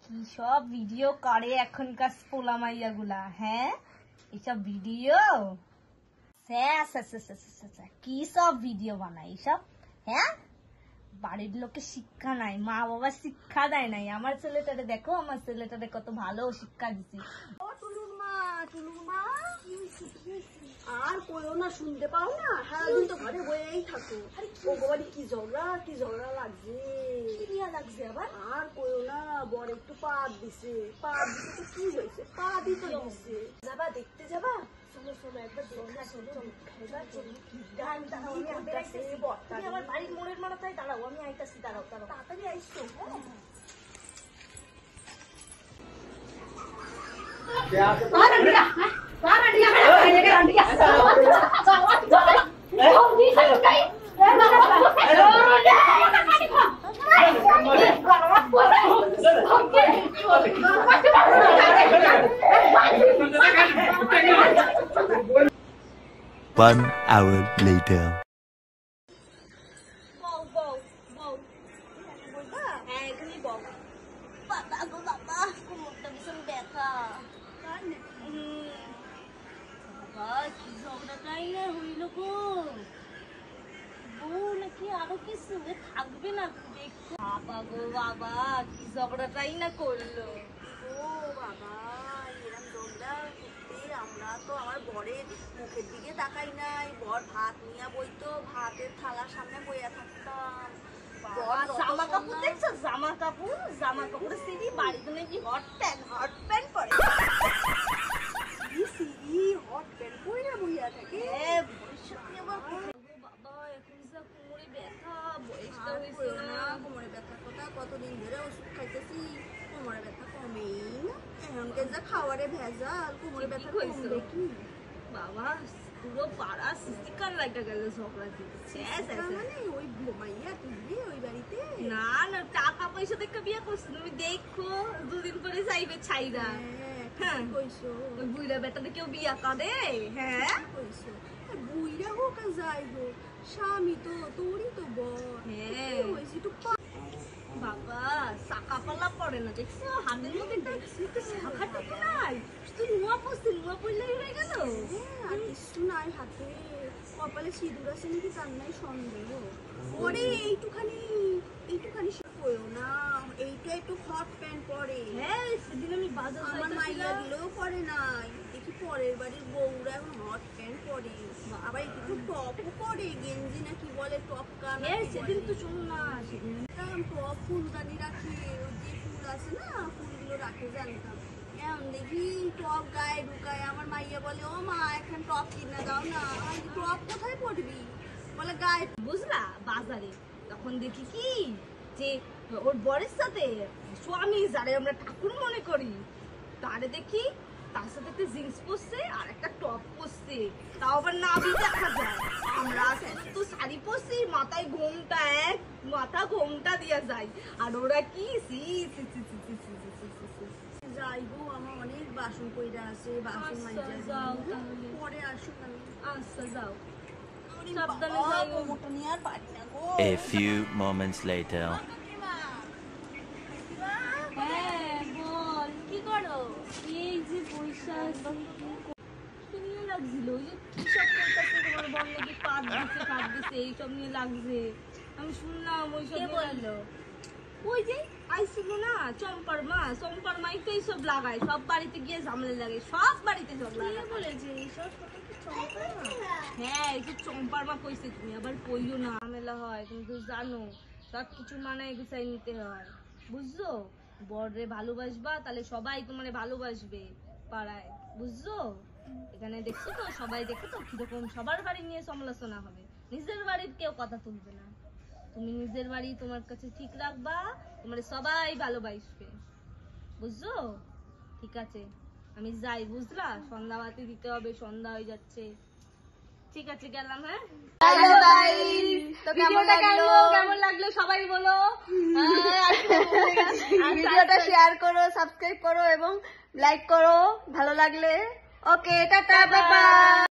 কি সব ভিডিও করে এখনকার পোলা মাইয়া গুলা, হ্যাঁ এইসব ভিডিও কি সব ভিডিও বানায় এইসব, হ্যাঁ বাড়ির লোকে শিক্ষা নাই, মা বাবা শিক্ষা দেয় নাই। আমার ছেলেটারে দেখো, আমার ছেলেটারে কত ভালো শিক্ষা দিছি। ও টুলুর মা, টুলুর মা আর কইও না, শুনতে পাও না? সারাদিন তো ঘরে বয়েই থাকো। ও বাড়ি কি ঝগড়া লাগছে। লাগছে আবার? আর কইও না, বর একটু পাপ দিছে তো কি হয়েছে? পাপই তো দিছে। যাবা দেখতে যাবা? চলো একবার দেখে আসো। আমার বাড়ির মোড়ের মাথায় দাঁড়াও, আমি আইতাছি। দাঁড়াও তাড়াতাড়ি আইসো। One hour later. আরো কিছু থাকবে না, বাবা গো বাবা কি ঝগড়াটাই না করলো। ও বাবা, এরকম ঝগড়া করতে আমরা তো আমার বরের মুখের দিকে তাকাই নাই। বর ভাত নিয়ে বইতো, ভাতের থালার সামনে বইয়া থাকতাম। জামা কাপড় দেখছো? জামা কাপড় সিঁড়ি বাড়িতে নাকি হট প্যান্ট পরে। হট প্যান্ট পরে বইয়া থাকে। ভবিষ্যতে আবার বাবা এখন যা কোমরে ব্যথা, বয়সটা হয়েছে না। কোমরে ব্যথার কথা কতদিন ধরে ওষুধ খাইতেছি, কোমরে ব্যথা কমেই না। এখনকার যা খাওয়ারে ভেজাল, কোমরে ব্যথা কমবে কি? বাবা পুরো পাড়া সিস্টিকার লাগা গেল ঝগড়া দিচ্ছে। মানে ওই মাইয়া তুলবি ওই বাড়িতে? না না, টাকা পয়সা দেখে বিয়ে করছি, তুমি দেখো দুদিন পরে যাইবে ছাইরা। হ্যাঁ কইছো ওই বুইড়া বেটাতে কেউ বিয়া করে? হ্যাঁ কইছো, বুইড়া হোক আর যাই হোক, স্বামী তো তোরই তো বর। হ্যাঁ হয়েছে একটু বাবা চাকা পাল্লা পড়ে না, দেখছো হাতের মধ্যে শাখাটুকু নাই, শুধু নোয়া পড়লেই হয়ে গেল। আর কিছু নাই হাতে, কপালে সিঁদুর আছে নাকি তার নাই সন্দেহ। ওরে এইটুখানি কইও না, এইটা একটু হট প্যান্ট পরে। হ্যাঁ সেদিন আমি বাজার আমার মাইয়া দিলেও পরে নাই, দেখি পরের বাড়ির বউরা এখন হট প্যান্ট পরে, আবার একটু টপও পরে, গেঞ্জি না কি বলে, টপ কান। সেদিন তো শোনো না, সেদিন টপ ফুলদানি রাখে, ওই যে ফুল আছে না, ফুলগুলো রাখে জানতাম। এখন দেখি টপ গায়ে ঢুকায়, আমার মাইয়া বলে ও মা এখন টপ কিনা দাও না। টপ কোথায় পরবি? বলে গায়ে। বুঝলা বাজারে তখন দেখি কি যে ওর বরের সাথে স্বামী যারে আমরা ঠাকুর মনে করি, তারে দেখি তার সাথে একটা জিন্স পরছে আর একটা টপ পরছে, তাও আবার নাভি দেখা যায়। আমরা তো শাড়ি পরছি, মাথায় ঘোমটা দিয়া যায়, আর ওরা কি যাই গো, আমার অনেক বাসন কইরা আছে, বাসন মাইজা পরে আসুক। আচ্ছা যাও, A few moments later. হ্যাঁ বল কি করো? এই যে পয়সা নিয়ে লাগছিল, ওই যে কি সব করতেছে তোমার বল নাকি কাট দিছে এইসব নিয়ে লাগছে। আমি শুনলাম ওই সব বললো, ওই যে আইছিল না চম্পার মাই তো এইসব লাগায়, সব বাড়িতে গিয়ে ঝামেলা লাগে, সব বাড়িতে ঝগড়া বলেছে এইসব। হ্যাঁ এই যে চম্পার মা কইছে, তুমি আবার কইও না, ঝামেলা হয় তুমি তো জানো, সব কিছু মানায় গুছাই নিতে হয়, বুঝছো? বড়রে ভালোবাসবা তাহলে সবাই তোমারে ভালোবাসবে পাড়ায়, বুঝছো? এখানে দেখছো তো, সবাই দেখো তো কিরকম সবার বাড়ি নিয়ে সমালোচনা হবে, নিজের বাড়ির কেউ কথা তুলবে না। তুমি নিজের বাড়ি তোমার কাছে ঠিক রাখবা, তোমার সবাই ভালোবাসবে, বুঝছো? ঠিক আছে আমি যাই, বুঝলা? সন্ধ্যা বাতি দিতে হবে, সন্ধ্যা হয়ে যাচ্ছে। ঠিক আছে গেলাম। হ্যাঁ কেমন লাগলো সবাই বলো, ভিডিওটা শেয়ার করো, সাবস্ক্রাইব করো এবং লাইক করো ভালো লাগলে। ওকে টাটা বাই বাই।